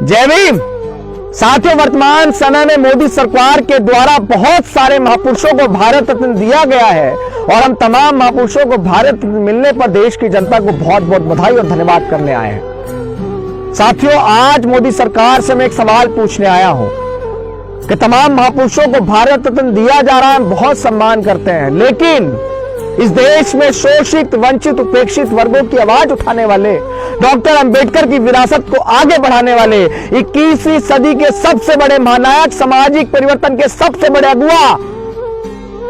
जय भीम। साथियों, वर्तमान समय में मोदी सरकार के द्वारा बहुत सारे महापुरुषों को भारत रत्न दिया गया है और हम तमाम महापुरुषों को भारत रत्न मिलने पर देश की जनता को बहुत बहुत बधाई और धन्यवाद करने आए हैं। साथियों, आज मोदी सरकार से मैं एक सवाल पूछने आया हूं कि तमाम महापुरुषों को भारत रत्न दिया जा रहा है, हम बहुत सम्मान करते हैं, लेकिन इस देश में शोषित, वंचित, उपेक्षित वर्गों की आवाज उठाने वाले, डॉक्टर अंबेडकर की विरासत को आगे बढ़ाने वाले, 21वीं सदी के सबसे बड़े महानायक, सामाजिक परिवर्तन के सबसे बड़े अगुआ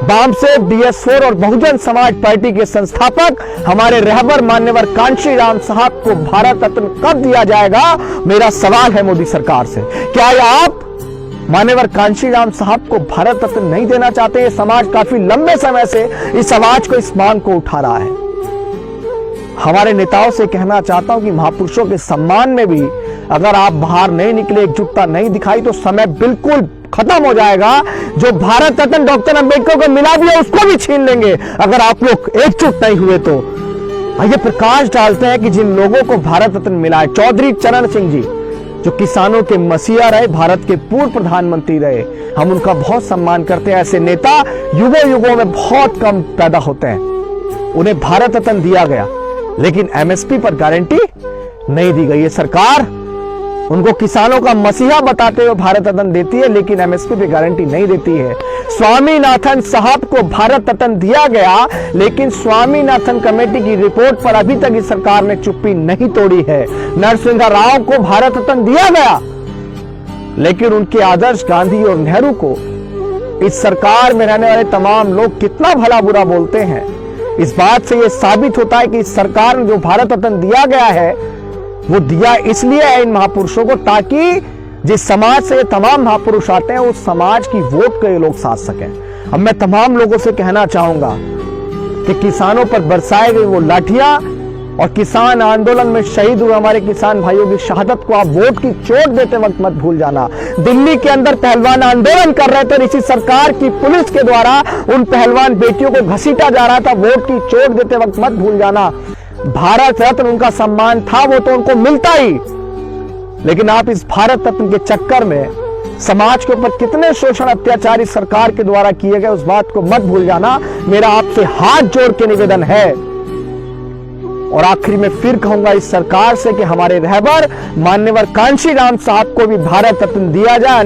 बामसेव, DS4 और बहुजन समाज पार्टी के संस्थापक हमारे रहबर मान्यवर कांशी राम साहब को भारत रत्न कब दिया जाएगा? मेरा सवाल है मोदी सरकार से। क्या आप मान्यवर कांशी राम साहब को भारत रत्न नहीं देना चाहते? ये समाज काफी लंबे समय से इस आवाज को, इस मांग को उठा रहा है। हमारे नेताओं से कहना चाहता हूं कि महापुरुषों के सम्मान में भी अगर आप बाहर नहीं निकले, एकजुटता नहीं दिखाई, तो समय बिल्कुल खत्म हो जाएगा। जो भारत रत्न डॉक्टर अंबेडकर को मिला भी है, उसको भी छीन लेंगे अगर आप लोग एकजुट नहीं हुए तो। आइए प्रकाश डालते हैं कि जिन लोगों को भारत रत्न मिला है। चौधरी चरण सिंह जी, जो किसानों के मसीहा रहे, भारत के पूर्व प्रधानमंत्री रहे, हम उनका बहुत सम्मान करते हैं। ऐसे नेता युगों युगों में बहुत कम पैदा होते हैं। उन्हें भारत रत्न दिया गया, लेकिन MSP पर गारंटी नहीं दी गई है। सरकार उनको किसानों का मसीहा बताते हुए भारत रत्न देती है, लेकिन MSP पे गारंटी नहीं देती है। स्वामीनाथन साहब को भारत रत्न दिया गया, लेकिन स्वामीनाथन कमेटी की रिपोर्ट पर अभी तक इस सरकार ने चुप्पी नहीं तोड़ी है। नरसिंह राव को भारत रत्न दिया गया, लेकिन उनके आदर्श गांधी और नेहरू को इस सरकार में रहने वाले तमाम लोग कितना भला बुरा बोलते हैं। इस बात से यह साबित होता है कि इस सरकार ने जो भारत रत्न दिया गया है, वो दिया इसलिए है इन महापुरुषों को, ताकि जिस समाज से ये तमाम महापुरुष आते हैं, उस समाज की वोट को ये लोग साध सकें। अब मैं तमाम लोगों से कहना चाहूंगा कि किसानों पर बरसाए गई वो लाठियां और किसान आंदोलन में शहीद हुए हमारे किसान भाइयों की शहादत को आप वोट की चोट देते वक्त मत भूल जाना। दिल्ली के अंदर पहलवान आंदोलन कर रहे थे, इसी सरकार की पुलिस के द्वारा उन पहलवान बेटियों को घसीटा जा रहा था। वोट की चोट देते वक्त मत भूल जाना, भारत रत्न उनका सम्मान था, वो तो उनको मिलता ही, लेकिन आप इस भारत रत्न के चक्कर में समाज के ऊपर कितने शोषण, अत्याचार इस सरकार के द्वारा किए गए, उस बात को मत भूल जाना। मेरा आपसे हाथ जोड़ के निवेदन है। और आखिरी में फिर कहूंगा इस सरकार से कि हमारे रहबर मान्यवर कांशी राम साहब को भी भारत रत्न दिया जाए।